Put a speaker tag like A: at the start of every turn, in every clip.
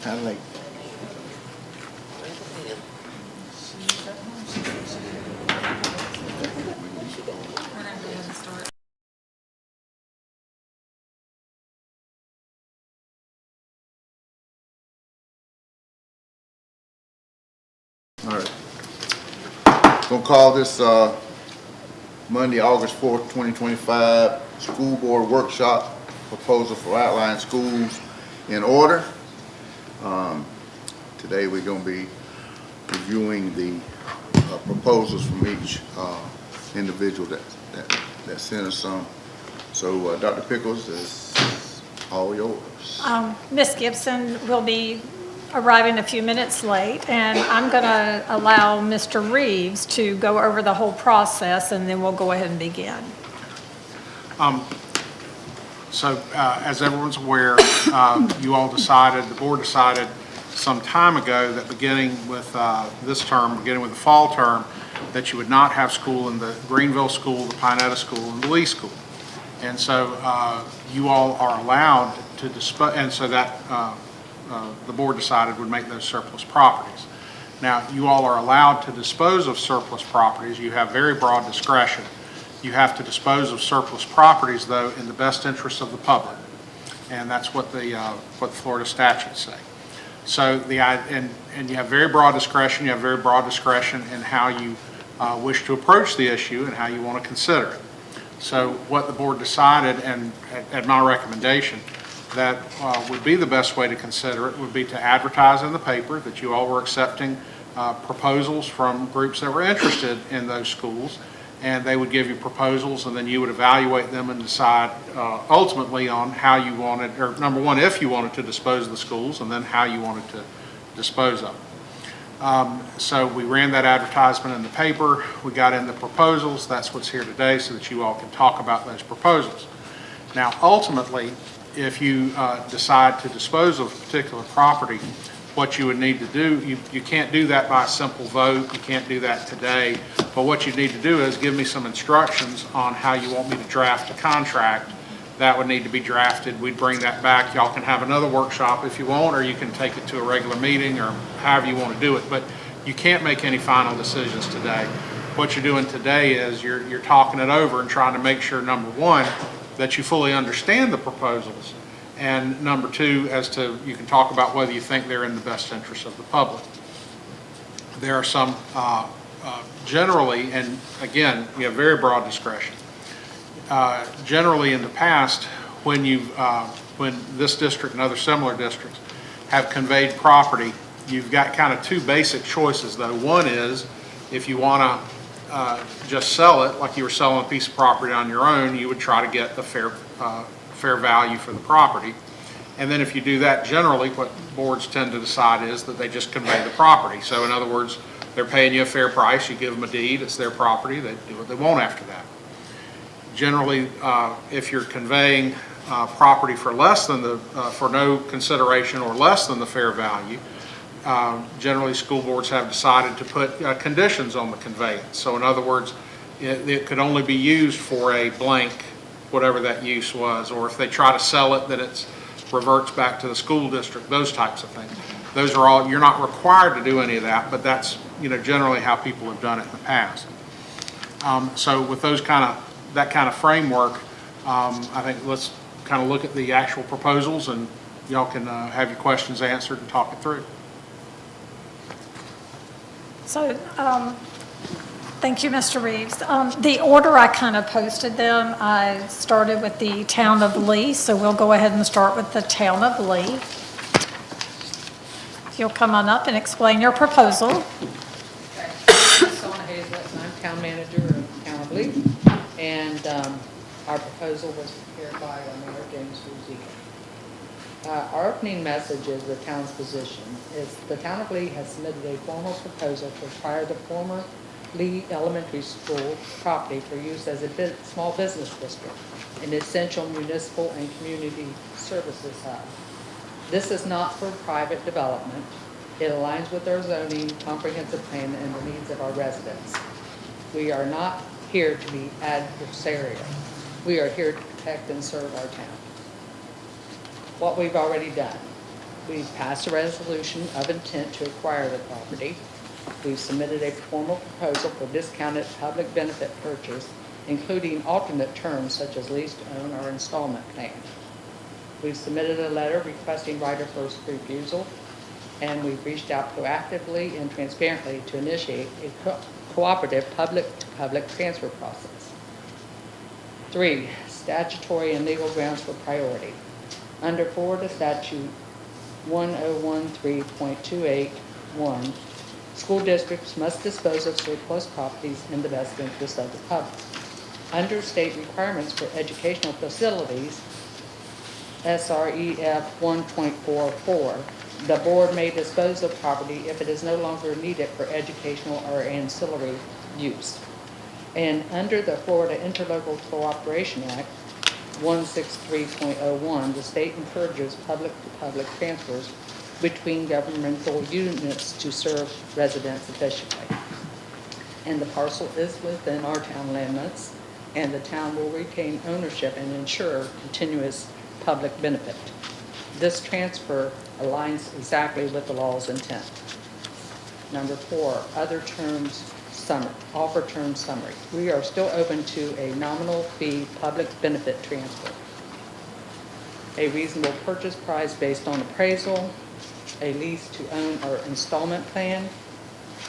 A: Kind of late. All right. Gonna call this Monday, August 4th, 2025, School Board Workshop Proposal for Outlying Schools in order. Today we're gonna be reviewing the proposals from each individual that sent us some. So Dr. Pickles is all yours.
B: Ms. Gibson will be arriving a few minutes late, and I'm going to allow Mr. Reeves to go over the whole process, and then we'll go ahead and begin.
C: As everyone's aware, you all decided, the board decided some time ago that beginning with this term, beginning with the fall term, that you would not have school in the Greenville School, the Pinetta School, and the Lee School. And so you all are allowed to dispose, and so that the board decided would make those surplus properties. Now, you all are allowed to dispose of surplus properties. You have very broad discretion. You have to dispose of surplus properties, though, in the best interest of the public, and that's what the Florida statutes say. So and you have very broad discretion. You have very broad discretion in how you wish to approach the issue and how you want to consider it. So what the board decided, and at my recommendation, that would be the best way to consider it would be to advertise in the paper that you all were accepting proposals from groups that were interested in those schools, and they would give you proposals, and then you would evaluate them and decide ultimately on how you wanted, or number one, if you wanted to dispose of the schools, and then how you wanted to dispose of them. So we ran that advertisement in the paper. We got in the proposals. That's what's here today, so that you all can talk about those proposals. Now, ultimately, if you decide to dispose of a particular property, what you would need to do, you can't do that by a simple vote. You can't do that today. But what you need to do is give me some instructions on how you want me to draft a contract. That would need to be drafted. We'd bring that back. Y'all can have another workshop if you want, or you can take it to a regular meeting, or however you want to do it. But you can't make any final decisions today. What you're doing today is you're talking it over and trying to make sure, number one, that you fully understand the proposals, and number two, as to you can talk about whether you think they're in the best interest of the public. There are some generally, and again, you have very broad discretion. Generally, in the past, when this district and other similar districts have conveyed property, you've got kind of two basic choices, though. One is if you want to just sell it like you were selling a piece of property on your own, you would try to get the fair value for the property. And then if you do that, generally what boards tend to decide is that they just convey the property. So in other words, they're paying you a fair price, you give them a deed, it's their property, they do what they want after that. Generally, if you're conveying property for less than for no consideration or less than the fair value, generally school boards have decided to put conditions on the conveyance. So in other words, it could only be used for a blank, whatever that use was, or if they try to sell it, that it reverts back to the school district, those types of things. Those are all, you're not required to do any of that, but that's generally how people have done it in the past. So with that kind of framework, I think let's kind of look at the actual proposals, and y'all can have your questions answered and talk it through.
B: So, thank you, Mr. Reeves. The order I kind of posted them, I started with the town of Lee, so we'll go ahead and start with the town of Lee. If you'll come on up and explain your proposal.
D: Okay. Sona Hazlett, and I'm town manager of town of Lee, and our proposal was prepared by Mayor James Ruzzi. Our opening message is the town's position is the town of Lee has submitted a formal proposal to acquire the former Lee Elementary School property for use as a small business district, an essential municipal and community services hub. This is not for private development. It aligns with our zoning comprehensive plan and the needs of our residents. We are not here to be adversarial. We are here to protect and serve our town. What we've already done. We've passed a resolution of intent to acquire the property. We've submitted a formal proposal for discounted public benefit purchase, including alternate terms such as lease to own or installment plan. We've submitted a letter requesting right of first refusal, and we've reached out proactively and transparently to initiate a cooperative public-to-public transfer process. 3, statutory and legal grounds for priority. Under Florida Statute 1013.281, school districts must dispose of surplus properties in the best interest of the public. Under state requirements for educational facilities, SREF 1.44, the board may dispose of property if it is no longer needed for educational or ancillary use. And under the Florida Interlocal Cooperation Act 163.01, the state encourages public-to-public transfers between governmental units to serve residents efficiently. And the parcel is within our town limits, and the town will retain ownership and ensure continuous public benefit. This transfer aligns exactly with the law's intent. Number 4, other terms summary, offer term summary. We are still open to a nominal fee public benefit transfer, a reasonable purchase price based on appraisal, a lease to own or installment plan,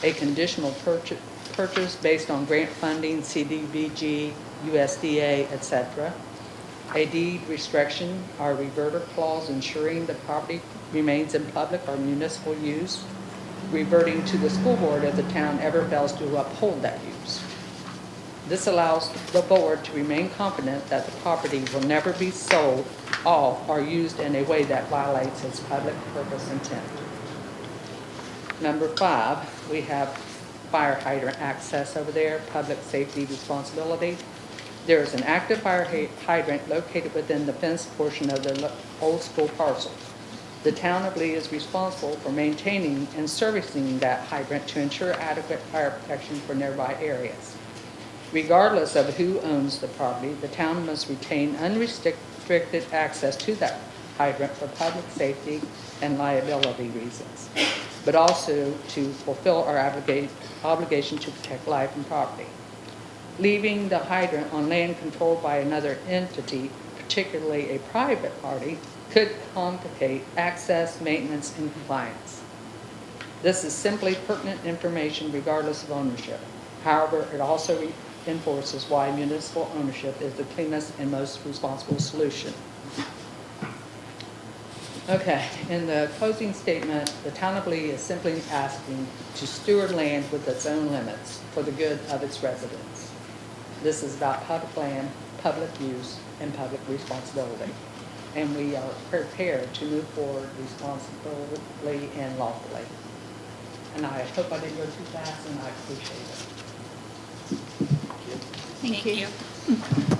D: a conditional purchase based on grant funding, CDBG, USDA, etc., a deed restriction or reverter clause ensuring the property remains in public or municipal use, reverting to the school board if the town ever fails to uphold that use. This allows the board to remain confident that the property will never be sold off or used in a way that violates its public purpose intent. Number 5, we have fire hydrant access over there, public safety responsibility. There is an active fire hydrant located within the fenced portion of the old school parcel. The town of Lee is responsible for maintaining and servicing that hydrant to ensure adequate fire protection for nearby areas. Regardless of who owns the property, the town must retain unrestricted access to that hydrant for public safety and liability reasons, but also to fulfill our obligation to protect life and property. Leaving the hydrant on land controlled by another entity, particularly a private party, could complicate access, maintenance, and compliance. This is simply pertinent information regardless of ownership. However, it also reinforces why municipal ownership is the cleanest and most responsible solution. Okay, in the closing statement, the town of Lee is simply asking to steward land with its own limits for the good of its residents. This is about public land, public use, and public responsibility. And we are prepared to move forward responsibly and lawfully. And I hope I didn't go too fast, and I appreciate it.
E: Thank you.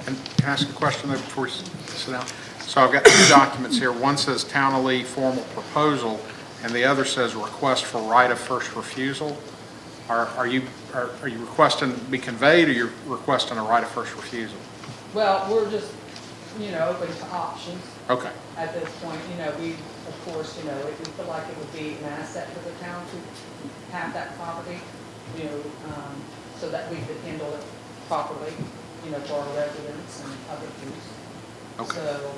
C: And can I ask a question though before we sit down? So I've got 2 documents here. One says Town of Lee formal proposal, and the other says request for right of first refusal. Are you requesting to be conveyed, or you're requesting a right of first refusal?
D: Well, we're just, open to options.
C: Okay.
D: At this point, we, of course, if we feel like it would be an asset for the town to have that property, so that we could handle it properly, for our residents and public use.
C: Okay.
D: So,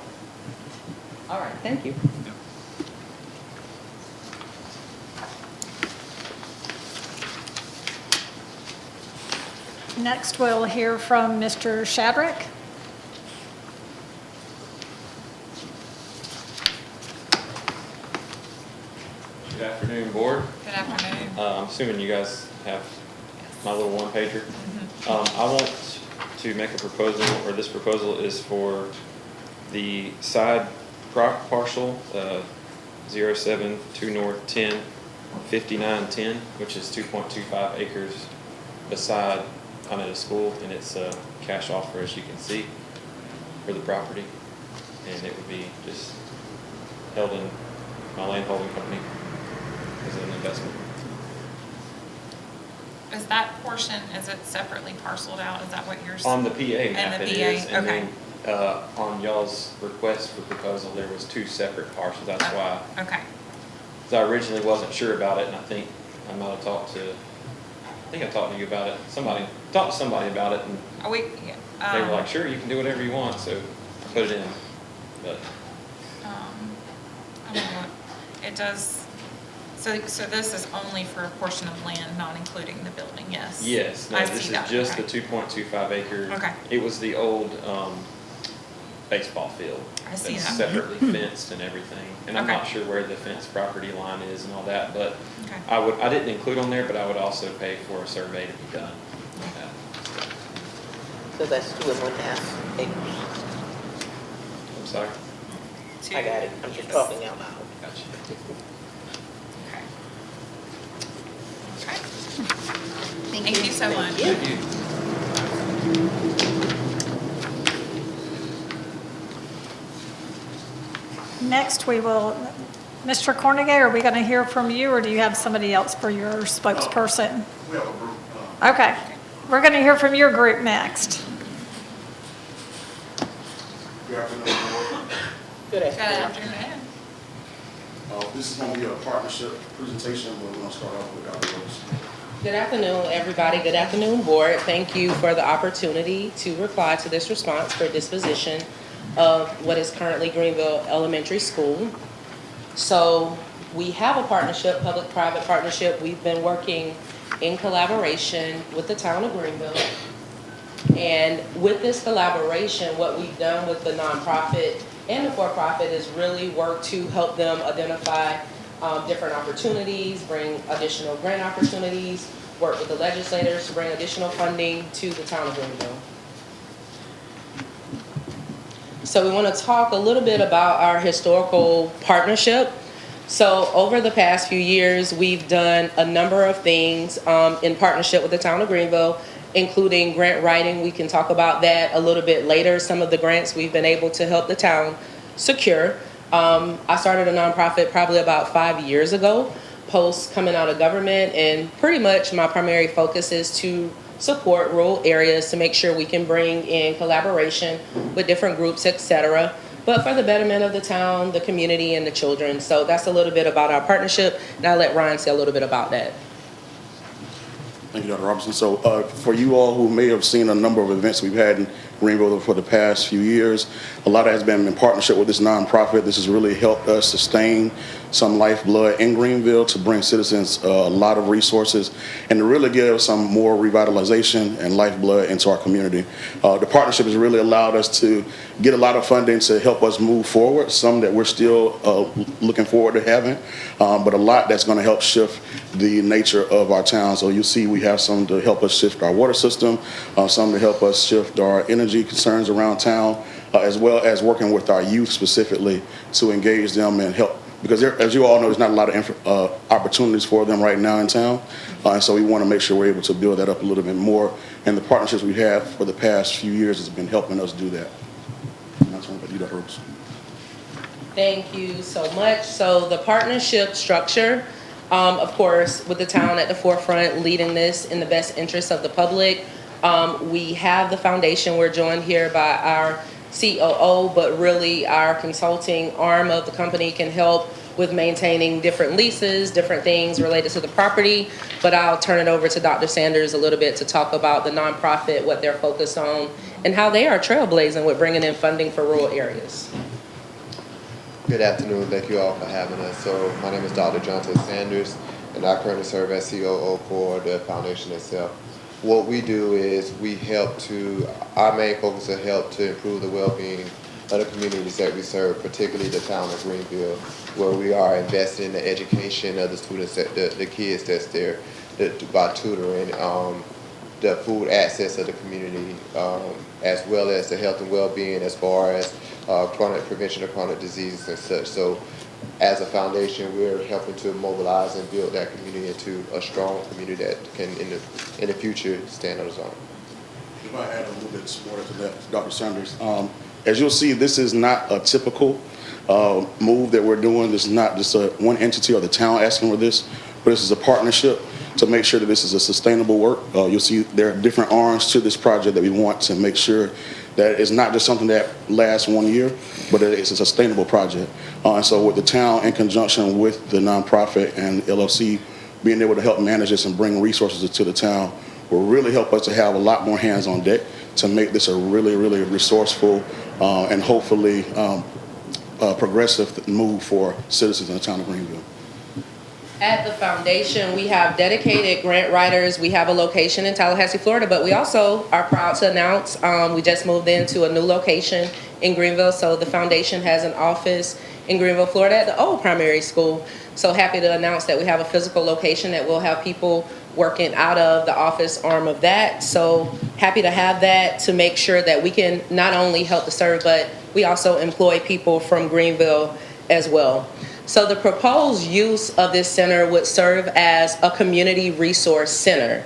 D: all right, thank you.
C: Yeah.
B: Next, we'll hear from Mr. Shadrick.
F: Good afternoon, board.
E: Good afternoon.
F: I'm assuming you guys have my little one-pager. I want to make a proposal, or this proposal is for the side parcel, 072 North 10, 5910, which is 2.25 acres beside Conetta School, and it's a cash offer, as you can see, for the property. And it would be just held in my land holding company as an investment.
E: Is that portion, is it separately parceled out? Is that what you're saying?
F: On the PA map
E: And the
F: it
E: PA,
F: is, and
E: okay.
F: then on y'all's request for proposal, there was 2 separate parcels, that's why
E: Okay,
F: 'cause I originally wasn't sure about it, and I think I might have talked to, I talked to you about it, talked to somebody about it, and
E: Are we,
F: they were like, sure, you can do whatever you want, so I put it in, but.
E: I don't know what, it does, so this is only for a portion of land, not including the building, yes?
F: Yes, no,
E: I
F: this
E: see
F: is
E: that,
F: just the
E: okay.
F: 2.25 acre.
E: Okay.
F: It was the old baseball field.
E: I see
F: That's
E: that.
F: separately fenced and everything. And I'm
E: Okay.
F: not sure where the fenced property line is and all that, but
E: Okay.
F: I didn't include on there, but I would also pay for a survey to be done. on that.
G: So that's 2.5 acres.
F: I'm sorry.
G: I got it. I'm just talking out loud.
F: Gotcha.
E: Okay. Okay. Thank you so much.
F: Thank you.
B: Next, we will, Mr. Cornegay, are we going to hear from you, or do you have somebody else for your spokesperson?
H: We have a group.
B: Okay, we're going to hear from your group next.
H: Good afternoon, board.
G: Good
E: Good
G: afternoon.
E: afternoon.
H: This is going to be a partnership presentation, but we're going to start off with Dr. Rose.
I: Good afternoon, everybody. Good afternoon, board. Thank you for the opportunity to reply to this response for disposition of what is currently Greenville Elementary School. So we have a partnership, public-private partnership. We've been working in collaboration with the town of Greenville. And with this collaboration, what we've done with the nonprofit and the for-profit is really work to help them identify different opportunities, bring additional grant opportunities, work with the legislators to bring additional funding to the town of Greenville. So we want to talk a little bit about our historical partnership. So over the past few years, we've done a number of things in partnership with the town of Greenville, including grant writing. We can talk about that a little bit later, some of the grants we've been able to help the town secure. I started a nonprofit probably about 5 years ago, post coming out of government, and pretty much my primary focus is to support rural areas to make sure we can bring in collaboration with different groups, etc., but for the betterment of the town, the community, and the children. So that's a little bit about our partnership, and I'll let Ryan say a little bit about that.
H: Thank you, Dr. Robinson. So for you all who may have seen a number of events we've had in Greenville for the past few years, a lot of has been in partnership with this nonprofit. This has really helped us sustain some lifeblood in Greenville to bring citizens a lot of resources and to really give some more revitalization and lifeblood into our community. The partnership has really allowed us to get a lot of funding to help us move forward, some that we're still looking forward to having, but a lot that's going to help shift the nature of our town. So you see we have some to help us shift our water system, some to help us shift our energy concerns around town, as well as working with our youth specifically to engage them and help. Because there, as you all know, there's not a lot of opportunities for them right now in town. And so we want to make sure we're able to build that up a little bit more. And the partnerships we have for the past few years has been helping us do that. And that's what you, Dr. Rhodes.
I: Thank you so much. So the partnership structure, of course, with the town at the forefront, leading this in the best interest of the public. We have the foundation. We're joined here by our COO, but really our consulting arm of the company can help with maintaining different leases, different things related to the property. But I'll turn it over to Dr. Sanders a little bit to talk about the nonprofit, what they're focused on, and how they are trailblazing with bringing in funding for rural areas.
J: Good afternoon. Thank you all for having us. So my name is Dr. Jonathan Sanders, and I currently serve as COO for the foundation itself. What we do is our main focus is to help to improve the well-being of the communities that we serve, particularly the town of Greenville, where we are investing in the education of the students, the kids that's there, by tutoring, the food access of the community, as well as the health and well-being as far as prevention of chronic diseases and such. So as a foundation, we're helping to mobilize and build that community into a strong community that can, in the future, stand on its own.
H: If I add a little bit more to that, Dr. Sanders, as you'll see, this is not a typical move that we're doing. This is not just one entity or the town asking for this, but this is a partnership to make sure that this is a sustainable work. You'll see there are different arms to this project that we want to make sure that is not just something that lasts 1 year, but it's a sustainable project. And so with the town, in conjunction with the nonprofit and LLC, being able to help manage this and bring resources to the town will really help us to have a lot more hands on deck to make this a really, really resourceful and hopefully progressive move for citizens in the town of Greenville.
I: At the foundation, we have dedicated grant writers. We have a location in Tallahassee, Florida, but we also are proud to announce we just moved into a new location in Greenville. So the foundation has an office in Greenville, Florida at the old primary school. So happy to announce that we have a physical location that we'll have people working out of the office arm of that. So happy to have that to make sure that we can not only help to serve, but we also employ people from Greenville as well. So the proposed use of this center would serve as a community resource center.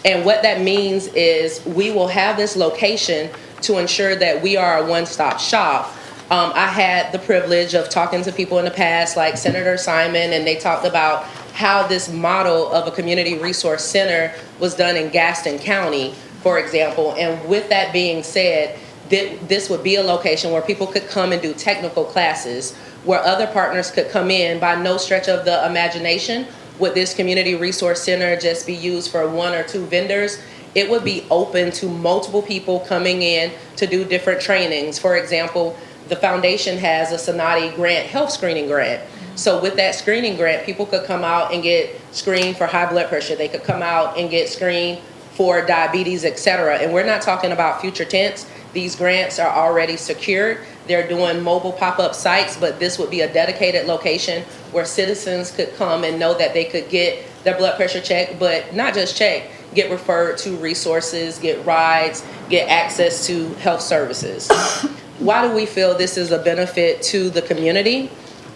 I: And what that means is we will have this location to ensure that we are a one-stop shop. I had the privilege of talking to people in the past, like Senator Simon, and they talked about how this model of a community resource center was done in Gaston County, for example. And with that being said, this would be a location where people could come and do technical classes, where other partners could come in. By no stretch of the imagination would this community resource center just be used for 1 or 2 vendors. It would be open to multiple people coming in to do different trainings. For example, the foundation has a Sonati grant, health screening grant. So with that screening grant, people could come out and get screened for high blood pressure. They could come out and get screened for diabetes, etc. And we're not talking about future tense. These grants are already secured. They're doing mobile pop-up sites, but this would be a dedicated location where citizens could come and know that they could get their blood pressure checked, but not just checked, get referred to resources, get rides, get access to health services. Why do we feel this is a benefit to the community?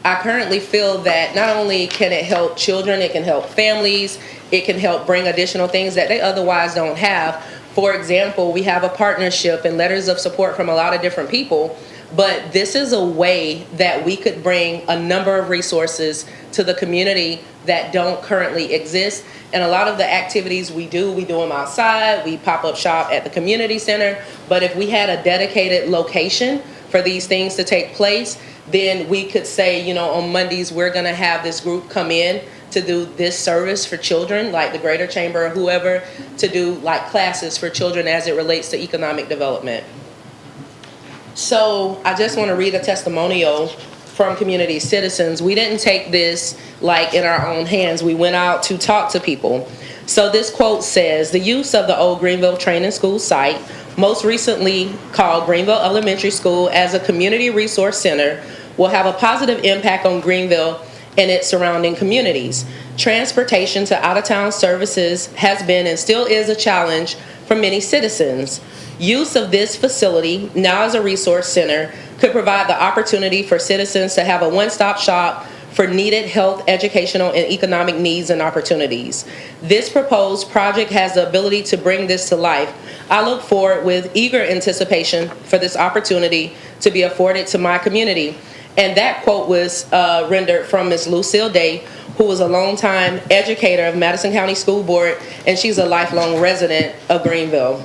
I: I currently feel that not only can it help children, it can help families, it can help bring additional things that they otherwise don't have. For example, we have a partnership and letters of support from a lot of different people, but this is a way that we could bring a number of resources to the community that don't currently exist. And a lot of the activities we do them outside, we pop up shop at the community center, but if we had a dedicated location for these things to take place, then we could say, you know, on Mondays, we're gonna have this group come in to do this service for children, like the Greater Chamber or whoever, to do like classes for children as it relates to economic development. So I just want to read a testimonial from community citizens. We didn't take this like in our own hands. We went out to talk to people. So this quote says, the use of the old Greenville Training School site, most recently called Greenville Elementary School, as a community resource center will have a positive impact on Greenville and its surrounding communities. Transportation to out-of-town services has been and still is a challenge for many citizens. Use of this facility, now as a resource center, could provide the opportunity for citizens to have a one-stop shop for needed health, educational, and economic needs and opportunities. This proposed project has the ability to bring this to life. I look forward with eager anticipation for this opportunity to be afforded to my community. And that quote was rendered from Ms. Lucille Day, who was a longtime educator of Madison County School Board, and she's a lifelong resident of Greenville.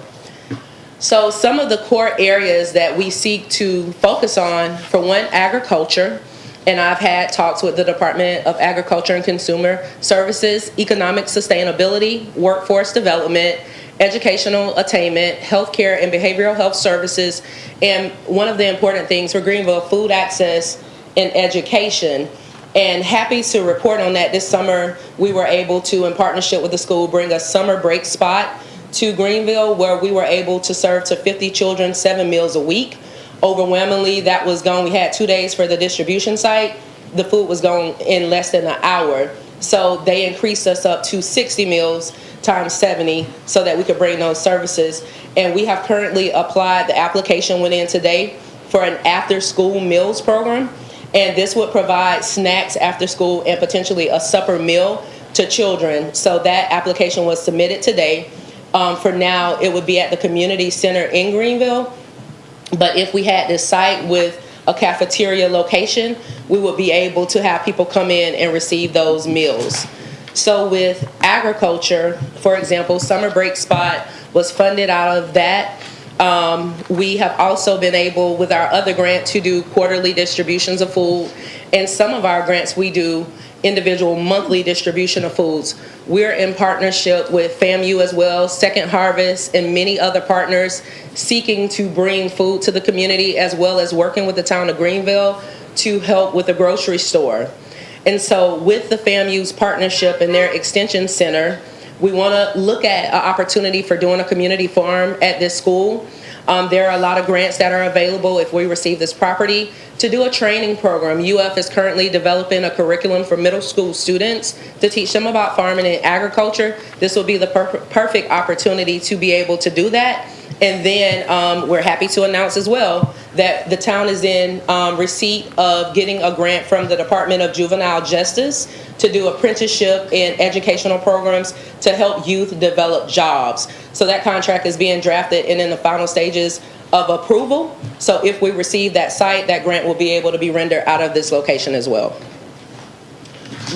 I: So some of the core areas that we seek to focus on, for one, agriculture, and I've had talks with the Department of Agriculture and Consumer Services, economic sustainability, workforce development, educational attainment, healthcare and behavioral health services, and one of the important things for Greenville, food access and education. And happy to report on that this summer, we were able to, in partnership with the school, bring a summer break spot to Greenville where we were able to serve to 50 children 7 meals a week. Overwhelmingly, that was gone. We had 2 days for the distribution site. The food was gone in less than an hour. So they increased us up to 60 meals times 70 so that we could bring those services. And we have currently applied, the application went in today for an after-school meals program. And this would provide snacks after school and potentially a supper meal to children. So that application was submitted today. For now, it would be at the community center in Greenville. But if we had this site with a cafeteria location, we would be able to have people come in and receive those meals. So with agriculture, for example, summer break spot was funded out of that. We have also been able, with our other grant, to do quarterly distributions of food. And some of our grants, we do individual monthly distribution of foods. We're in partnership with FAMU as well, Second Harvest, and many other partners seeking to bring food to the community, as well as working with the town of Greenville to help with the grocery store. And so with the FAMU's partnership and their extension center, we want to look at an opportunity for doing a community farm at this school. There are a lot of grants that are available if we receive this property to do a training program. UF is currently developing a curriculum for middle school students to teach them about farming and agriculture. This will be the perfect opportunity to be able to do that. And then we're happy to announce as well that the town is in receipt of getting a grant from the Department of Juvenile Justice to do apprenticeship and educational programs to help youth develop jobs. So that contract is being drafted and in the final stages of approval. So if we receive that site, that grant will be able to be rendered out of this location as well.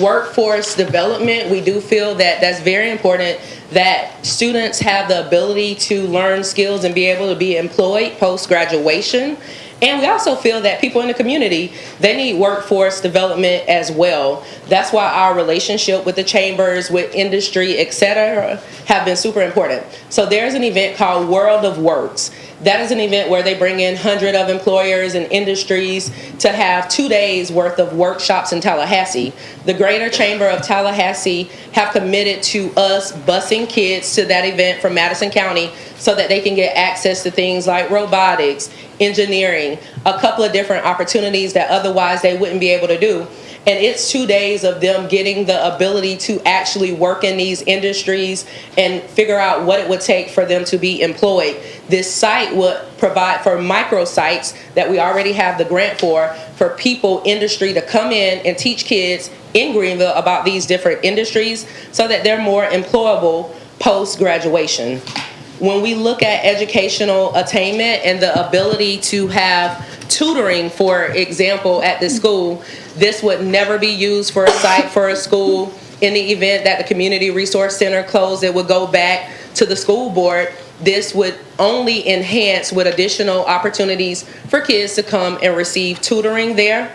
I: Workforce development, we do feel that that's very important, that students have the ability to learn skills and be able to be employed post-graduation. And we also feel that people in the community, they need workforce development as well. That's why our relationship with the chambers, with industry, et cetera, have been super important. So there's an event called World of Works. That is an event where they bring in hundreds of employers and industries to have 2 days worth of workshops in Tallahassee. The Greater Chamber of Tallahassee have committed to us busing kids to that event from Madison County so that they can get access to things like robotics, engineering, a couple of different opportunities that otherwise they wouldn't be able to do. And it's 2 days of them getting the ability to actually work in these industries and figure out what it would take for them to be employed. This site would provide for microsites that we already have the grant for people, industry to come in and teach kids in Greenville about these different industries so that they're more employable post-graduation. When we look at educational attainment and the ability to have tutoring, for example, at the school, this would never be used for a site for a school. In the event that the Community Resource Center closed, it would go back to the school board. This would only enhance with additional opportunities for kids to come and receive tutoring there.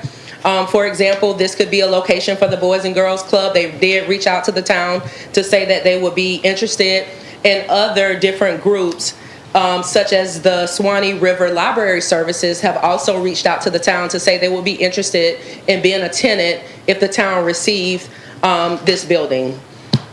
I: For example, this could be a location for the Boys and Girls Club. They did reach out to the town to say that they would be interested, and other different groups such as the Swanee River Library Services have also reached out to the town to say they will be interested in being a tenant if the town received this building.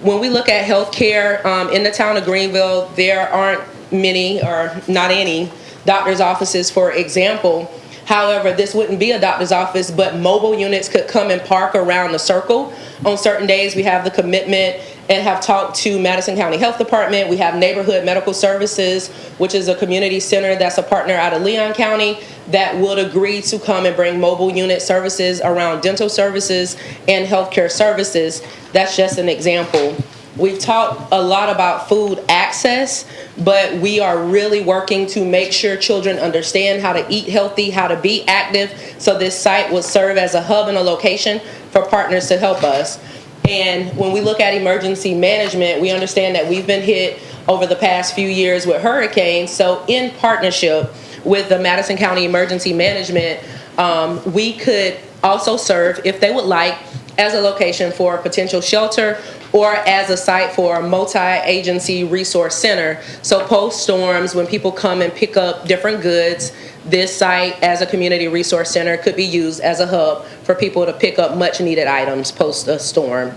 I: When we look at healthcare in the town of Greenville, there aren't many or not any doctor's offices, for example. However, this wouldn't be a doctor's office, but mobile units could come and park around the circle. On certain days, we have the commitment and have talked to Madison County Health Department. We have Neighborhood Medical Services, which is a community center that's a partner out of Leon County, that would agree to come and bring mobile unit services around dental services and healthcare services. That's just an example. We've talked a lot about food access, but we are really working to make sure children understand how to eat healthy, how to be active, so this site will serve as a hub and a location for partners to help us. And when we look at emergency management, we understand that we've been hit over the past few years with hurricanes. So in partnership with the Madison County Emergency Management, we could also serve, if they would like, as a location for a potential shelter or as a site for a multi-agency resource center. So post-storms, when people come and pick up different goods, this site as a community resource center could be used as a hub for people to pick up much needed items post a storm.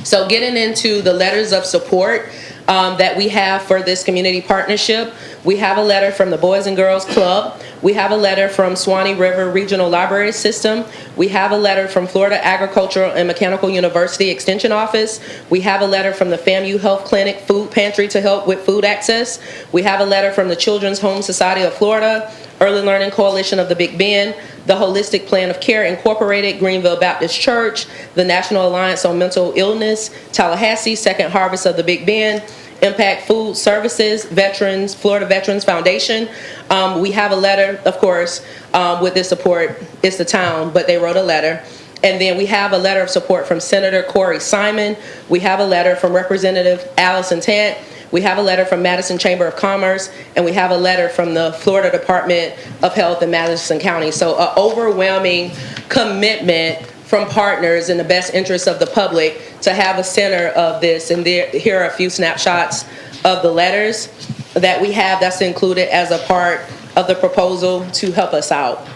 I: So getting into the letters of support that we have for this community partnership, we have a letter from the Boys and Girls Club. We have a letter from Swanee River Regional Library System. We have a letter from Florida Agricultural and Mechanical University Extension Office. We have a letter from the FAMU Health Clinic Food Pantry to help with food access. We have a letter from the Children's Home Society of Florida, Early Learning Coalition of the Big Bend, the Holistic Plan of Care Incorporated, Greenville Baptist Church, the National Alliance on Mental Illness, Tallahassee, Second Harvest of the Big Bend, Impact Food Services, Veterans, Florida Veterans Foundation. We have a letter, of course, with this support. It's the town, but they wrote a letter. And then we have a letter of support from Senator Corey Simon. We have a letter from Representative Allison Tant. We have a letter from Madison Chamber of Commerce, and we have a letter from the Florida Department of Health in Madison County. So an overwhelming commitment from partners in the best interest of the public to have a center of this. And here are a few snapshots of the letters that we have that's included as a part of the proposal to help us out.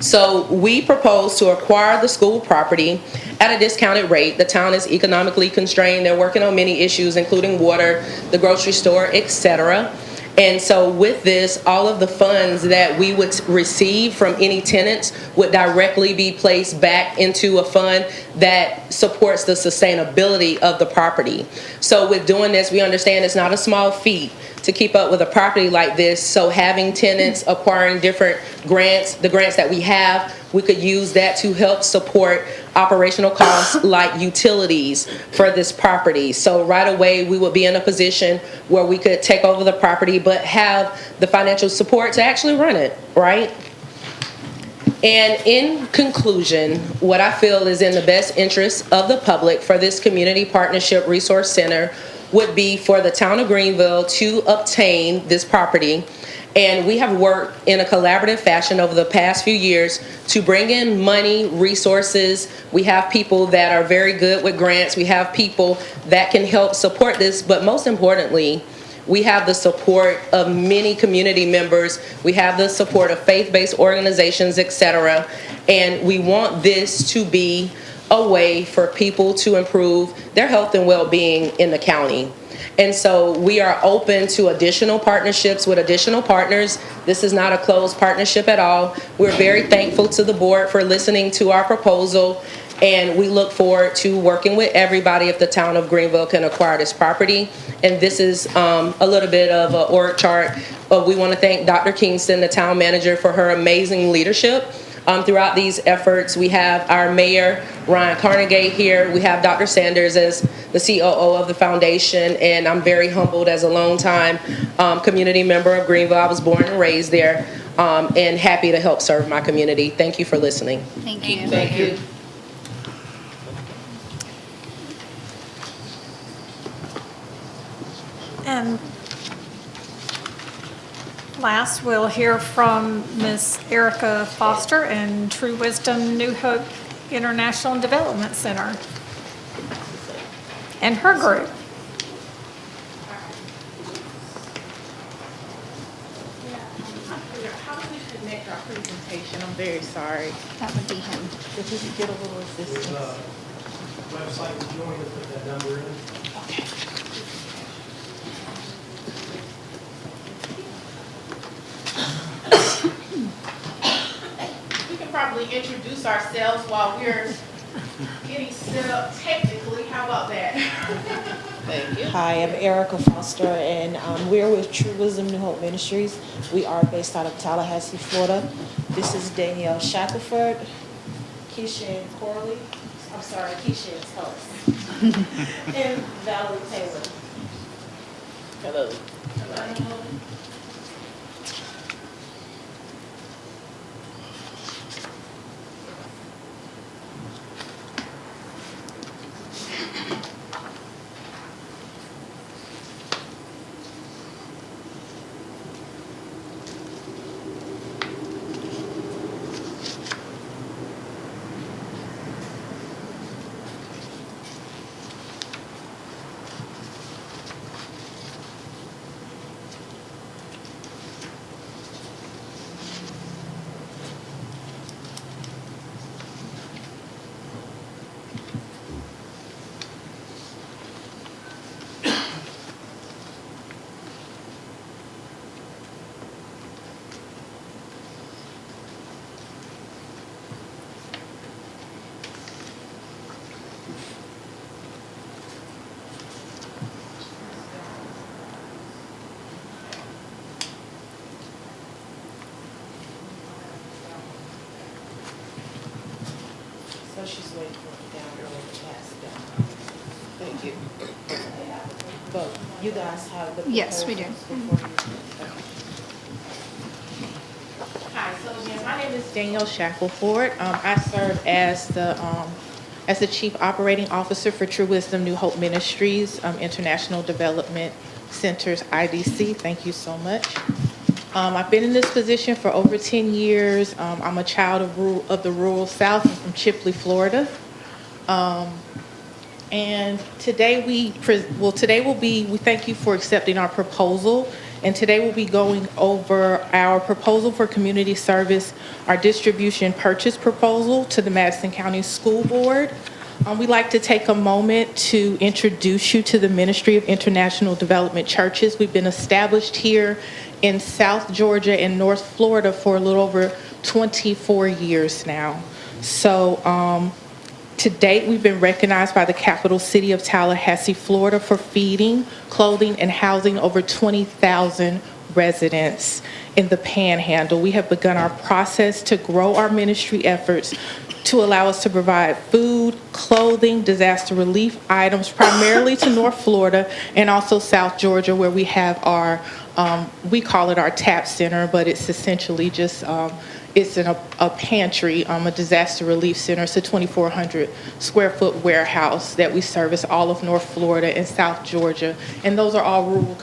I: So we propose to acquire the school property at a discounted rate. The town is economically constrained. They're working on many issues, including water, the grocery store, etc. And so with this, all of the funds that we would receive from any tenants would directly be placed back into a fund that supports the sustainability of the property. So with doing this, we understand it's not a small feat to keep up with a property like this. So having tenants acquiring different grants, the grants that we have, we could use that to help support operational costs like utilities for this property. So right away, we would be in a position where we could take over the property, but have the financial support to actually run it, right? And in conclusion, what I feel is in the best interest of the public for this Community Partnership Resource Center would be for the town of Greenville to obtain this property. And we have worked in a collaborative fashion over the past few years to bring in money, resources. We have people that are very good with grants. We have people that can help support this. But most importantly, we have the support of many community members. We have the support of faith-based organizations, etc. And we want this to be a way for people to improve their health and well-being in the county. And so we are open to additional partnerships with additional partners. This is not a closed partnership at all. We're very thankful to the board for listening to our proposal, and we look forward to working with everybody if the town of Greenville can acquire this property. And this is a little bit of an org chart. We want to thank Dr. Kingston, the town manager, for her amazing leadership throughout these efforts. We have our mayor, Ryan Carnegie, here. We have Dr. Sanders as the COO of the foundation, and I'm very humbled as a longtime community member of Greenville. I was born and raised there, and happy to help serve my community. Thank you for listening.
K: Thank you.
I: Thank you.
B: And last, we'll hear from Ms. Erica Foster and True Wisdom New Hope International Development Center and her group.
L: How do we connect our presentation? I'm very sorry.
K: That would be him.
L: If we could get a little assistance.
M: Website, if you want me to put that number in.
L: Okay. We can probably introduce ourselves while we're getting set up technically. How about that?
G: Thank you.
N: Hi, I'm Erica Foster, and we're with True Wisdom New Hope Ministries. We are based out of Tallahassee, Florida. This is Danielle Shackelford, Keisha Corley, I'm sorry, Keisha Tullis, and Valerie Taylor.
G: Hello.
N: Hello. So she's waiting for it down there to pass it down.
G: Thank you.
N: But you guys have the
K: Yes, we do.
N: proposals before you.
L: Hi, so again, my name is Danielle Shackelford. I serve as the
N: as the Chief Operating Officer for True Wisdom New Hope Ministries, International Development Centers, IDC. Thank you so much. I've been in this position for over 10 years. I'm a child of the rural South. I'm from Chipley, Florida. And today we thank you for accepting our proposal. And today we'll be going over our proposal for community service, our distribution purchase proposal to the Madison County School Board. We'd like to take a moment to introduce you to the Ministry of International Development Churches. We've been established here in South Georgia and North Florida for a little over 24 years now. So to date, we've been recognized by the capital city of Tallahassee, Florida, for feeding, clothing, and housing over 20,000 residents in the Panhandle. We have begun our process to grow our ministry efforts to allow us to provide food, clothing, disaster relief items, primarily to North Florida and also South Georgia, where we have our, we call it our TAP Center, but it's essentially just, it's in a pantry, a disaster relief center. It's a 2,400 square foot warehouse that we service all of North Florida and South Georgia. And those are all rural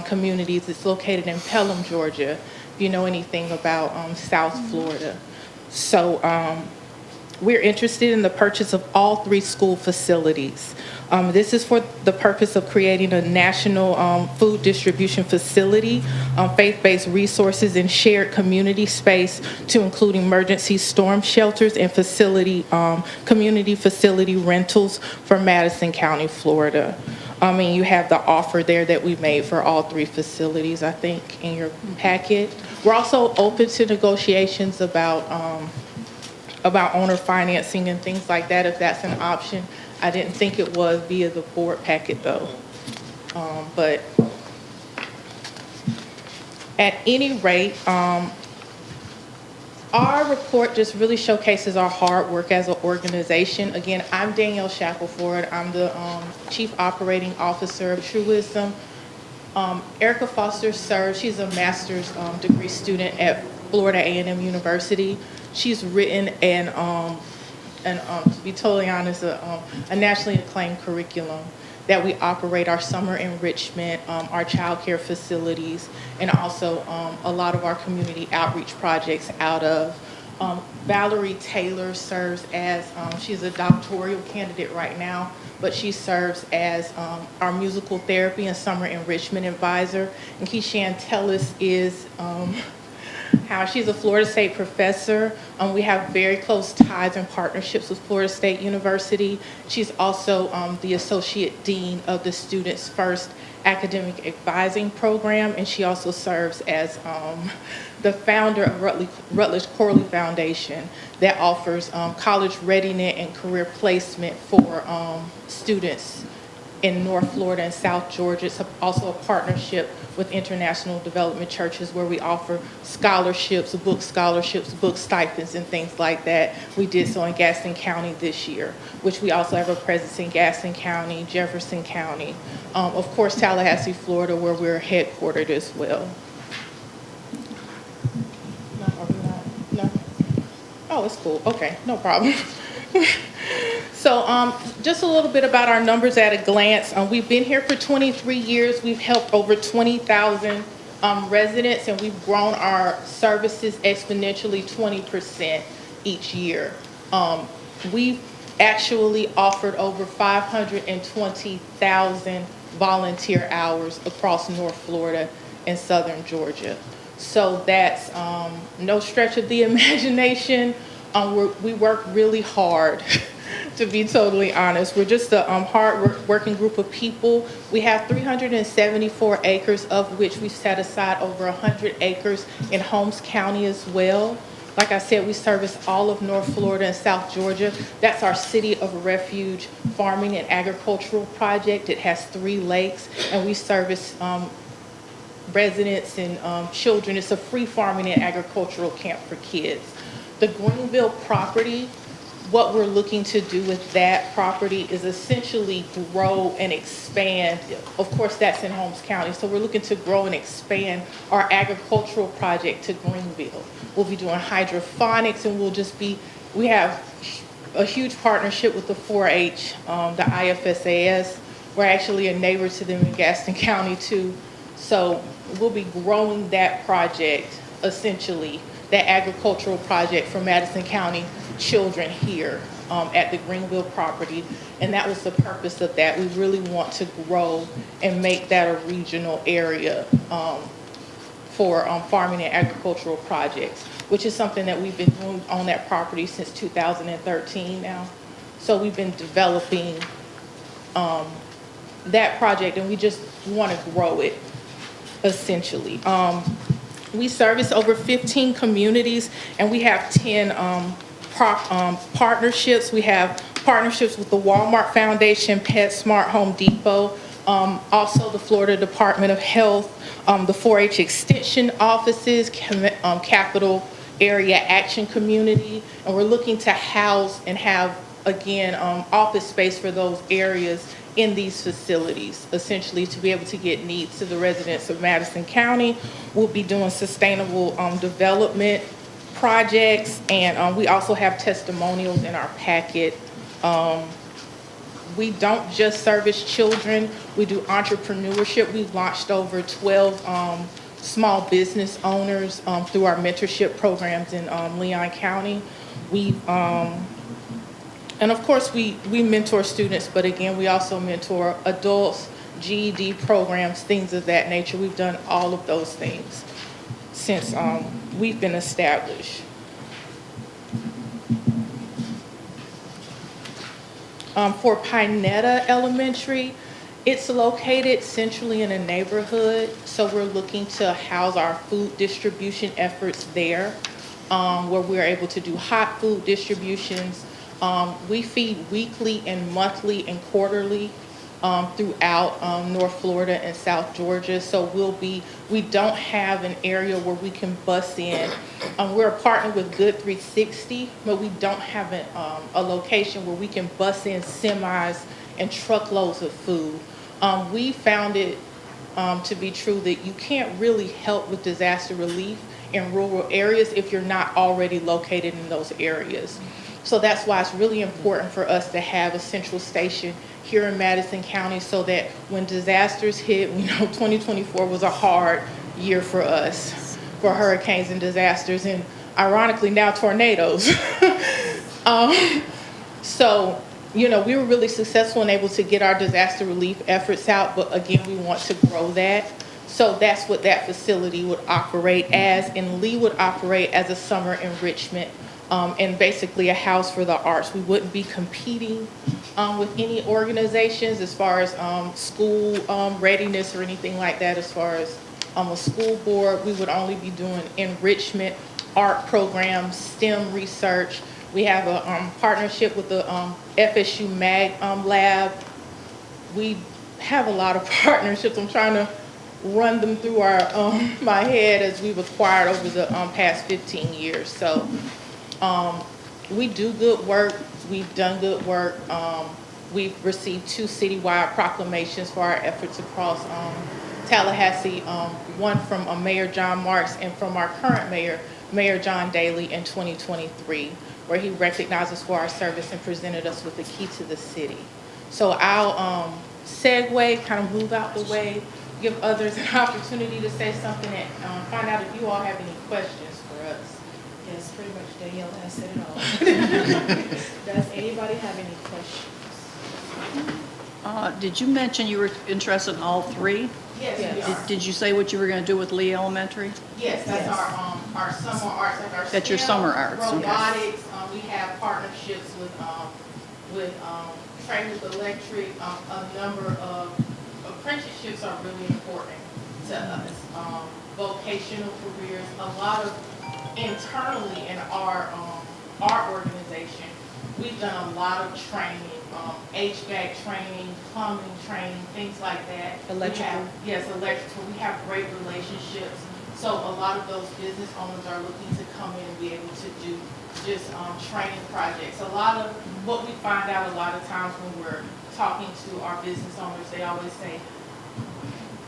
N: communities. It's located in Pelham, Georgia, if you know anything about South Florida. So we're interested in the purchase of all 3 school facilities. This is for the purpose of creating a national food distribution facility, faith-based resources, and shared community space to include emergency storm shelters and community facility rentals for Madison County, Florida. And you have the offer there that we made for all 3 facilities, I think, in your packet. We're also open to negotiations about owner financing and things like that, if that's an option. I didn't think it was via the board packet though. But at any rate, our report just really showcases our hard work as an organization. Again, I'm Danielle Shackelford. I'm the Chief Operating Officer of True Wisdom. Erica Foster serves, she's a master's degree student at Florida A&M University. She's written to be totally honest, a nationally acclaimed curriculum that we operate our summer enrichment, our child care facilities, and also a lot of our community outreach projects out of. Valerie Taylor serves as, she's a doctoral candidate right now, but she serves as our musical therapy and summer enrichment advisor. And Keishan Tellis is she's a Florida State professor. We have very close ties and partnerships with Florida State University. She's also the Associate Dean of the Students First Academic Advising Program, and she also serves as the founder of Rutledge Corley Foundation that offers college readiness and career placement for students in North Florida and South Georgia. It's also a partnership with International Development Churches where we offer scholarships, book stipends, and things like that. We did so in Gaston County this year, which we also have a presence in Gaston County, Jefferson County, of course, Tallahassee, Florida, where we're headquartered as well. No, are we not? No? Oh, it's cool. Okay, no problem. So just a little bit about our numbers at a glance. We've been here for 23 years. We've helped over 20,000 residents, and we've grown our services exponentially 20% each year. We've actually offered over 520,000 volunteer hours across North Florida and Southern Georgia. So that's no stretch of the imagination. We work really hard. To be totally honest, we're just a hard-working group of people. We have 374 acres, of which we set aside over 100 acres in Holmes County as well. Like I said, we service all of North Florida and South Georgia. That's our City of Refuge farming and agricultural project. It has 3 lakes, and we service residents and children. It's a free farming and agricultural camp for kids. The Greenville property, what we're looking to do with that property is essentially grow and expand. Of course, that's in Holmes County. So we're looking to grow and expand our agricultural project to Greenville. We'll be doing hydroponics, and we have
I: a huge partnership with the 4-H, the IFSAS. We're actually a neighbor to them in Gaston County too. So we'll be growing that project, essentially, that agricultural project for Madison County children here at the Greenville property. And that was the purpose of that. We really want to grow and make that a regional area for farming and agricultural projects, which is something that we've been doing on that property since 2013 now. So we've been developing that project, and we just want to grow it, essentially. We service over 15 communities, and we have 10 partnerships. We have partnerships with the Walmart Foundation, PetSmart, Home Depot, also the Florida Department of Health, the 4-H Extension offices, Capital Area Action Community, and we're looking to house and have, again, office space for those areas in these facilities, essentially to be able to get needs to the residents of Madison County. We'll be doing sustainable development projects, and we also have testimonials in our packet. We don't just service children, we do entrepreneurship. We've launched over 12 small business owners through our mentorship programs in Leon County. And of course, we mentor students, but again, we also mentor adults, GED programs, things of that nature. We've done all of those things since we've been established. For Pinetta Elementary, it's located centrally in a neighborhood, so we're looking to house our food distribution efforts there, where we're able to do hot food distributions. We feed weekly and monthly and quarterly throughout North Florida and South Georgia. So we don't have an area where we can bus in. We're a partner with Good 360, but we don't have a location where we can bus in semis and truckloads of food. We found it to be true that you can't really help with disaster relief in rural areas if you're not already located in those areas. So that's why it's really important for us to have a central station here in Madison County so that when disasters hit, we know 2024 was a hard year for us, for hurricanes and disasters, and ironically now tornadoes. So, you know, we were really successful and able to get our disaster relief efforts out, but again, we want to grow that. So that's what that facility would operate as, and Lee would operate as a summer enrichment and basically a house for the arts. We wouldn't be competing with any organizations as far as school readiness or anything like that. As far as a school board, we would only be doing enrichment, art programs, STEM research. We have a partnership with the FSU Mag Lab. We have a lot of partnerships. I'm trying to run them through my head as we've acquired over the past 15 years. So we do good work. We've done good work. We've received 2 citywide proclamations for our efforts across Tallahassee, one from Mayor John Marks and from our current mayor, Mayor John Daly in 2023, where he recognized us for our service and presented us with the key to the city. So I'll segue, kind of move out the way, give others an opportunity to say something and find out if you all have any questions for us.
N: Yes, pretty much Danielle has said it all. Does anybody have any questions?
K: Did you mention you were interested in all 3?
L: Yes, we
N: Yes.
L: are.
K: Did you say what you were going to do with Lee Elementary?
L: Yes, that's
N: Yes.
L: our summer arts, like our
K: That's your
L: STEM,
K: summer arts, okay.
L: robotics. We have partnerships with Trade with Electric. A number of apprenticeships are really important to us. Vocational careers, a lot of internally in our organization, we've done a lot of training, HVAC training, plumbing training, things like that.
I: Electrical.
L: Yes, electrical. We have great relationships. So a lot of those business owners are looking to come in and be able to do just training projects. A lot of what we find out a lot of times when we're talking to our business owners, they always say,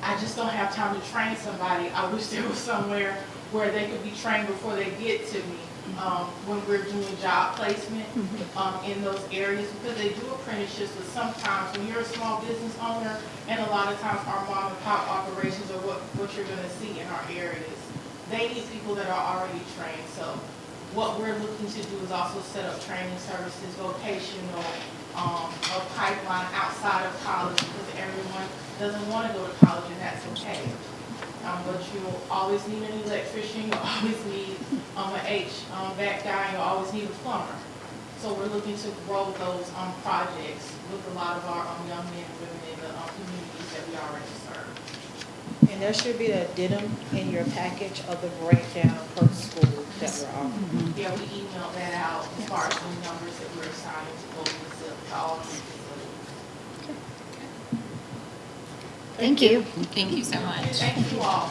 L: I just don't have time to train somebody. I wish there was somewhere where they could be trained before they get to me. when we're doing job placement, in those areas, because they do apprenticeships, but sometimes when you're a small business owner, and a lot of times our mom and pop operations are what you're gonna see in our areas, they need people that are already trained. So what we're looking to do is also set up training services, vocational, a pipeline outside of college, because everyone doesn't want to go to college, and that's okay. But you'll always need an electrician, you'll always need an HVAC guy, you'll always need a plumber. So we're looking to grow those projects with a lot of our young men and women in the communities that we already serve.
N: And there should be an addendum in your package of the breakdown per school that we're offering.
L: Yeah, we emailed that out as far as the numbers that we're assigning to both facilities, to all these facilities.
E: Thank you. Thank you so much.
L: Thank you all.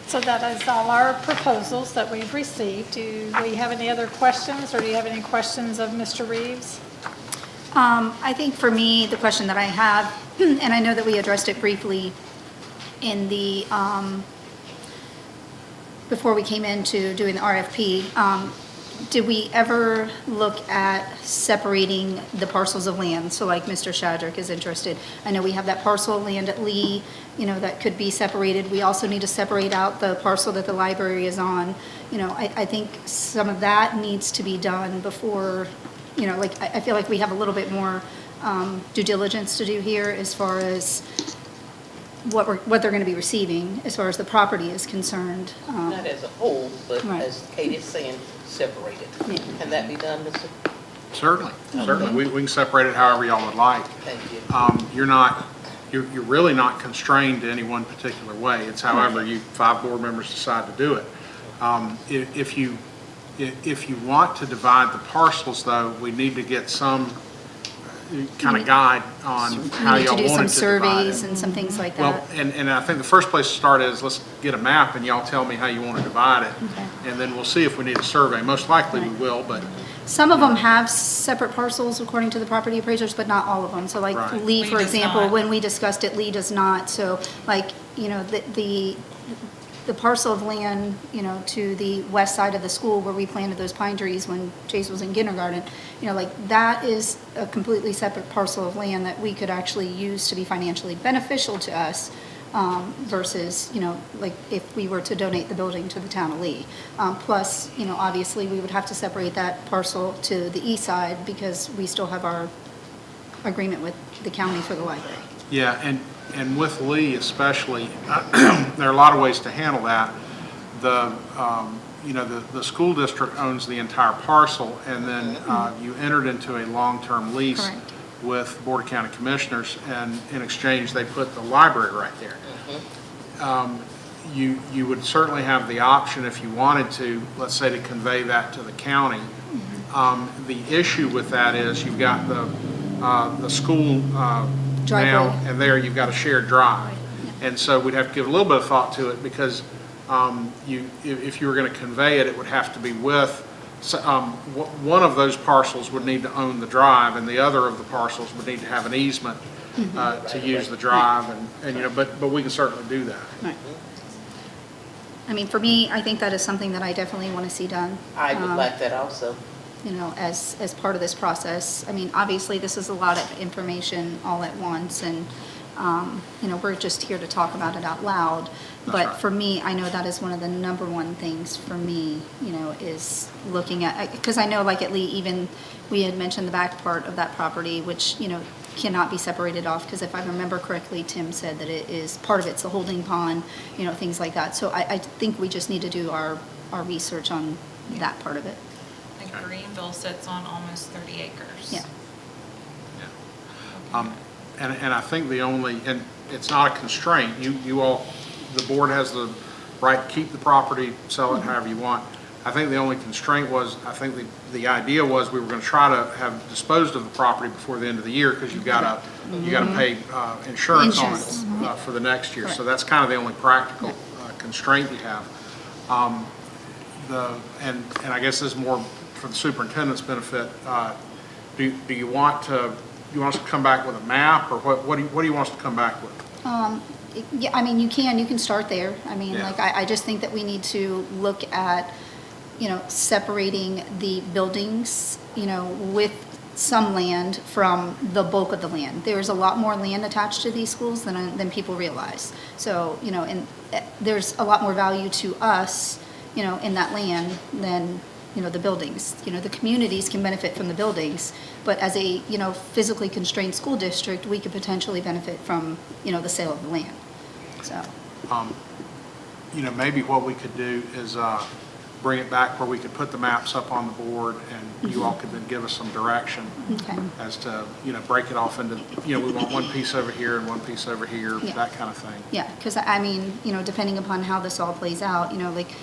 B: So that is all our proposals that we've received. Do we have any other questions, or do you have any questions of Mr. Reeves?
O: I think for me, the question that I have, and I know that we addressed it briefly in the, before we came into doing the RFP, did we ever look at separating the parcels of land? So like Mr. Shadrick is interested. I know we have that parcel of land at Lee, that could be separated. We also need to separate out the parcel that the library is on. I think some of that needs to be done before, I feel like we have a little bit more due diligence to do here as far as what they're going to be receiving as far as the property is concerned.
G: Not as a whole, but
O: Right.
G: as Kate is saying, separated.
O: Yeah.
G: Can that be done, Mr.?
C: Certainly, certainly. We can separate it however y'all would like.
G: Thank you.
C: You're really not constrained to any one particular way. It's however you, 5 board members decide to do it. If you want to divide the parcels, though, we need to get some kind of guide on how
O: We need to
C: y'all
O: do some
C: wanted to divide
O: surveys
C: it.
O: and some things like
C: Well,
O: that.
C: and I think the first place to start is, let's get a map and y'all tell me how you want to divide it.
O: Okay.
C: And then we'll see if we need a survey. Most likely we will, but
O: Some of them have separate parcels according to the property appraisers, but not all of them. So like
C: Right.
O: Lee,
E: Lee
O: for
E: does
O: example,
E: not.
O: when we discussed it, Lee does not. So like, the parcel of land, to the west side of the school where we planted those pine trees when Chase was in kindergarten, that is a completely separate parcel of land that we could actually use to be financially beneficial to us, versus, like if we were to donate the building to the town of Lee. Plus, obviously, we would have to separate that parcel to the east side because we still have our agreement with the county for the library.
C: yeah, and with Lee especially, there are a lot of ways to handle that. The school district owns the entire parcel, and then you entered into a long-term lease
O: Correct.
C: with Board of County Commissioners, and in exchange, they put the library right there. You would certainly have the option, if you wanted to, let's say, to convey that to the county. The issue with that is you've got the school now,
O: Driveway.
C: and there you've got a shared drive. And so we'd have to give a little bit of thought to it, because if you were going to convey it, it would have to be with, one of those parcels would need to own the drive, and the other of the parcels would need to have an easement to use the drive, but we can certainly do that.
O: Right. I mean, for me, I think that is something that I definitely want to see done.
G: I would like that also.
O: As part of this process. I mean, obviously, this is a lot of information all at once, and, we're just here to talk about it out loud. But
C: right.
O: for me, I know that is one of the number one things for me, is looking at, because I know like at Lee, even, we had mentioned the back part of that property, which, cannot be separated off, because if I remember correctly, Tim said that it is, part of it's a holding pond, things like that. So I think we just need to do our research on that part of it.
E: And Greenville sits on almost 30 acres.
O: Yeah.
C: And I think and it's not a constraint, you all, the board has the right to keep the property, sell it however you want. I think the only constraint was, I think the idea was we were going to try to have disposed of the property before the end of the year, because you got to pay insurance on it for the next year. So that's kind of the only practical constraint you have. And I guess this is more for the superintendent's benefit. Do you want us to come back with a map, or what do you want us to come back with?
O: Yeah, I mean, you can start there. I mean,
C: Yeah.
O: like, I just think that we need to look at, separating the buildings, with some land from the bulk of the land. There's a lot more land attached to these schools than people realize. So, and there's a lot more value to us, in that land than, the buildings. The communities can benefit from the buildings, but as a, physically constrained school district, we could potentially benefit from, the sale of the land. So,
C: Maybe what we could do is bring it back where we could put the maps up on the board, and you all could then give us some direction
O: okay.
C: as to, break it off into, we want one piece over here and one piece over here,
O: Yeah.
C: that kind of thing.
O: Yeah, because I mean, depending upon how this all plays out, like,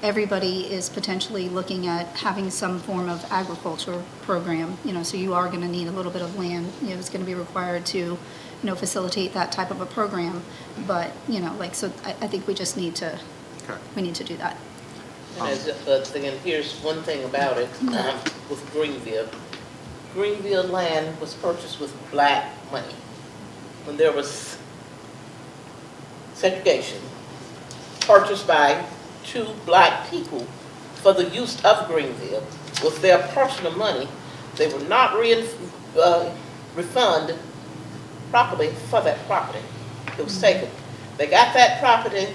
O: everybody is potentially looking at having some form of agriculture program, so you are going to need a little bit of land, it's going to be required to, facilitate that type of a program. But, so I think we just need to,
C: Okay.
O: we need to do that.
G: But then here's one thing about it with Greenville. Greenville land was purchased with black money. When there was segregation, purchased by 2 black people for the use of Greenville with their personal money. They were not refunded properly for that property. It was taken. They got that property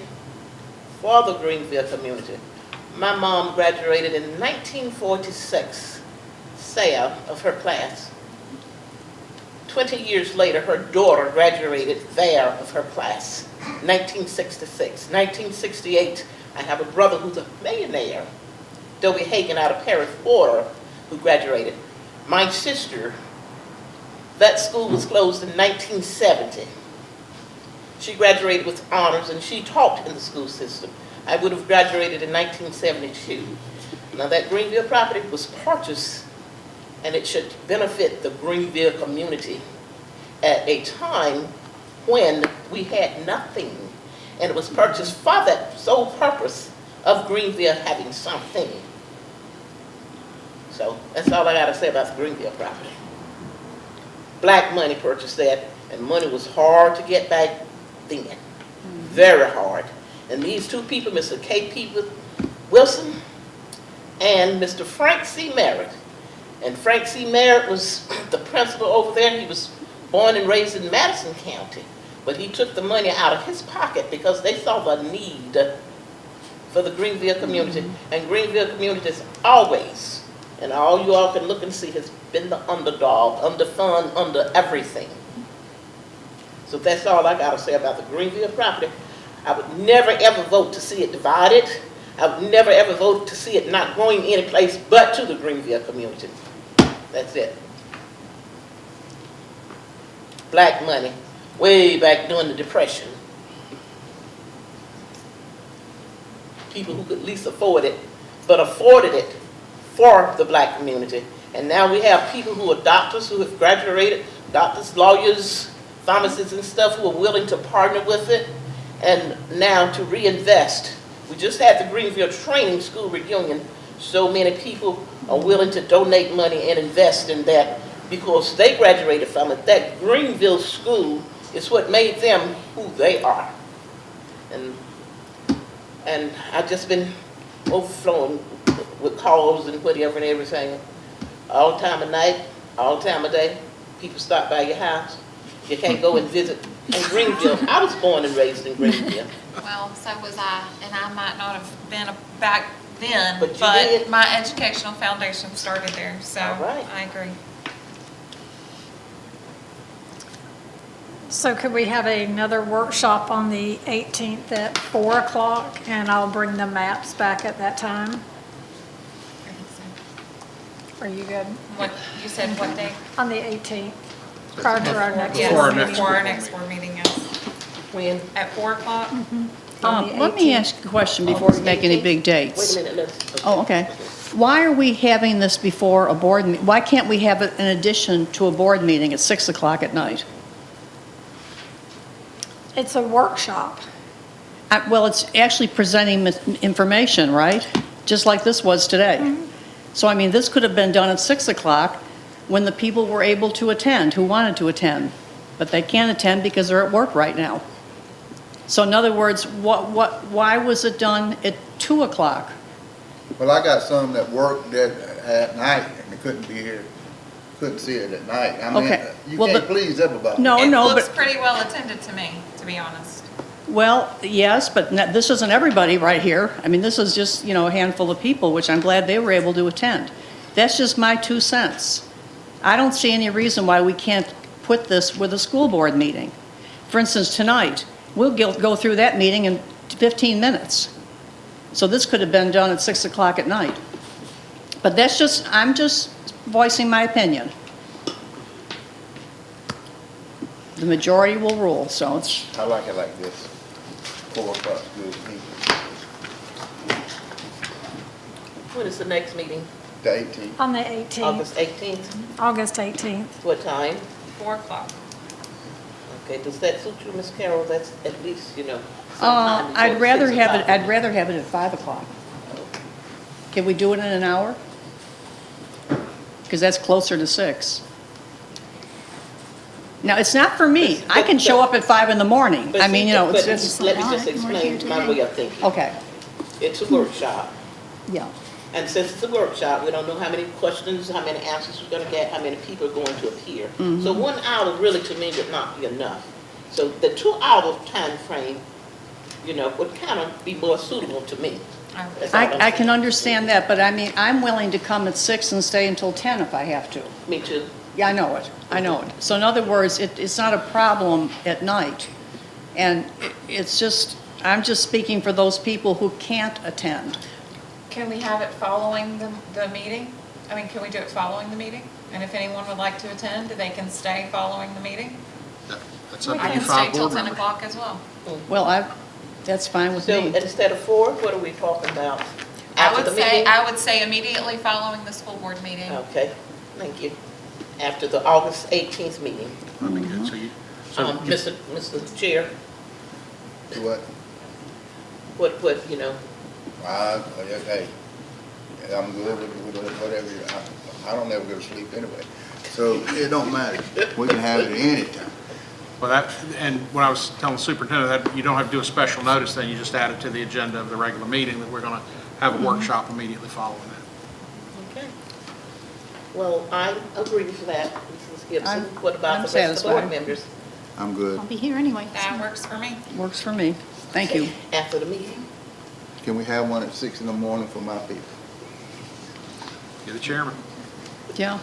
G: for the Greenville community. My mom graduated in 1946, Saya of her class. 20 years later, her daughter graduated there of her class, 1966. 1968, I have a brother who's a millionaire, Dobie Hagan out of Paris, Florida, who graduated. My sister, that school was closed in 1970. She graduated with honors, and she taught in the school system. I would have graduated in 1972. Now that Greenville property was purchased, and it should benefit the Greenville community at a time when we had nothing. And it was purchased for that sole purpose of Greenville having something. So that's all I got to say about the Greenville property. Black money purchased that, and money was hard to get back then. Very hard. And these 2 people, Mr. K.P. Wilson and Mr. Frank C. Merritt. And Frank C. Merritt was the principal over there. He was born and raised in Madison County. But he took the money out of his pocket because they saw the need for the Greenville community. And Greenville community is always, and all you all can look and see, has been the underdog, underfund, under everything. So that's all I got to say about the Greenville property. I would never ever vote to see it divided. I would never ever vote to see it not going any place but to the Greenville community. That's it. Black money, way back during the Depression. People who could at least afford it, but afforded it for the black community. And now we have people who are doctors, who have graduated, doctors, lawyers, pharmacists and stuff, who are willing to partner with it and now to reinvest. We just had the Greenville Training School reunion. So many people are willing to donate money and invest in that because they graduated from it. That Greenville school is what made them who they are. And I've just been overflowing with calls and whatever and everything. All time of night, all time of day, people stop by your house. You can't go and visit in Greenville. I was born and raised in Greenville.
E: Well, so was I, and I might not have been back then,
G: But you
E: but
G: did.
E: my educational foundation started there, so
G: All right.
E: I agree.
B: So could we have another workshop on the 18th at 4 o'clock, and I'll bring the maps back at that time?
E: I think so.
B: Are you good?
E: What, you said what day?
B: On the 18th, prior to our next
C: Before our
B: board
C: next
B: meeting.
E: Before our
C: board
E: next
C: meeting.
E: board meeting, yes.
G: When?
E: At 4 o'clock?
B: On the
K: Let me
B: 18th.
K: ask a question before we make any big dates.
G: Wait a minute, let's.
K: Oh, okay. Why are we having this before a board, why can't we have it in addition to a board meeting at 6 o'clock at night?
B: It's a workshop.
K: Well, it's actually presenting information, right? Just like this was today. So, I mean, this could have been done at 6 o'clock when the people were able to attend, who wanted to attend. But they can't attend because they're at work right now. So in other words, why was it done at 2 o'clock?
A: Well, I got some that worked at night and they couldn't be here, couldn't see it at night. I mean,
K: Okay.
A: you
K: Well,
A: can't
K: but-
A: please everybody.
K: No,
E: It
K: no,
E: looks
K: but,
E: pretty well attended to me, to be honest.
K: well, yes, but this isn't everybody right here. I mean, this is just, a handful of people, which I'm glad they were able to attend. That's just my 2 cents. I don't see any reason why we can't put this with a school board meeting. For instance, tonight, we'll go through that meeting in 15 minutes. So this could have been done at 6 o'clock at night. But I'm just voicing my opinion. The majority will rule, so it's,
A: I like it like this. 4 o'clock, good meeting.
G: When is the next meeting?
A: The 18th.
B: On the 18th,
G: August 18th?
B: August 18th.
G: What time?
E: 4 o'clock.
G: Okay, does that suit you, Ms. Carroll? That's at least, some time before
K: I'd
G: the
K: rather
G: 6
K: have it,
G: o'clock.
K: I'd rather have it at 5 o'clock. Can we do it in an hour? Because that's closer to 6. Now, it's not for me. I can show up at 5 in the morning.
G: But
K: I mean,
G: see,
K: it's
G: but
K: just,
G: Let me just explain my way of thinking.
K: okay,
G: It's a workshop,
K: yeah.
G: and since it's a workshop, we don't know how many questions, how many answers we're gonna get, how many people are going to appear.
K: Mm-hmm.
G: So 1 hour really to me would not be enough. So the 2-hour time frame, would kind of be more suitable to me. That's all I'm
K: I can
G: saying.
K: understand that, but I mean, I'm willing to come at 6 and stay until 10 if I have to.
G: Me too.
K: Yeah, I know it. I know it. So in other words, it's not a problem at night. And it's just, I'm just speaking for those people who can't attend.
E: Can we have it following the meeting? I mean, can we do it following the meeting? And if anyone would like to attend, they can stay following the meeting?
C: That's up
E: I
C: to you
E: can stay
C: five
E: till
C: board
E: 10
C: members.
E: o'clock as well.
K: Well, that's fine with
G: So
K: me.
G: instead of 4, what are we talking about?
E: I
G: After
E: would
G: the
E: say,
G: meeting?
E: I would say immediately following the school board meeting.
G: Okay, thank you. After the August 18th meeting.
C: That'd be good. So you,
G: Mr. Chair,
A: What?
G: what,
A: Hey, I'm good with whatever. I don't ever go to sleep anyway. So it don't matter. We can have it anytime.
C: well, and when I was telling the superintendent that you don't have to do a special notice, then you just add it to the agenda of the regular meeting, that we're gonna have a workshop immediately following that.
G: okay. Well, I agree with that, Mrs. Gibson.
K: I'm-
G: What about
K: I'm
G: the rest of the board
K: satisfied.
G: members
A: I'm good.
O: I'll be here anyway.
E: That works for me.
K: Works for me. Thank you.
G: after the meeting?
A: Can we have one at 6 in the morning for my people?
C: You're the chairman.
K: Yeah.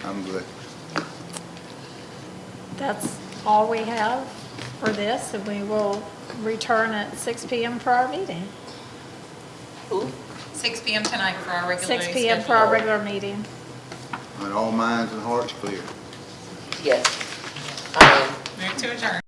A: I'm good.
B: That's all we have for this, and we will return at 6 PM for our meeting.
G: Who?
E: 6 PM tonight for our regularly
B: 6 PM for our
E: scheduled.
B: regular meeting.
A: And all minds and hearts clear.
G: Yes.
E: Move to adjourn.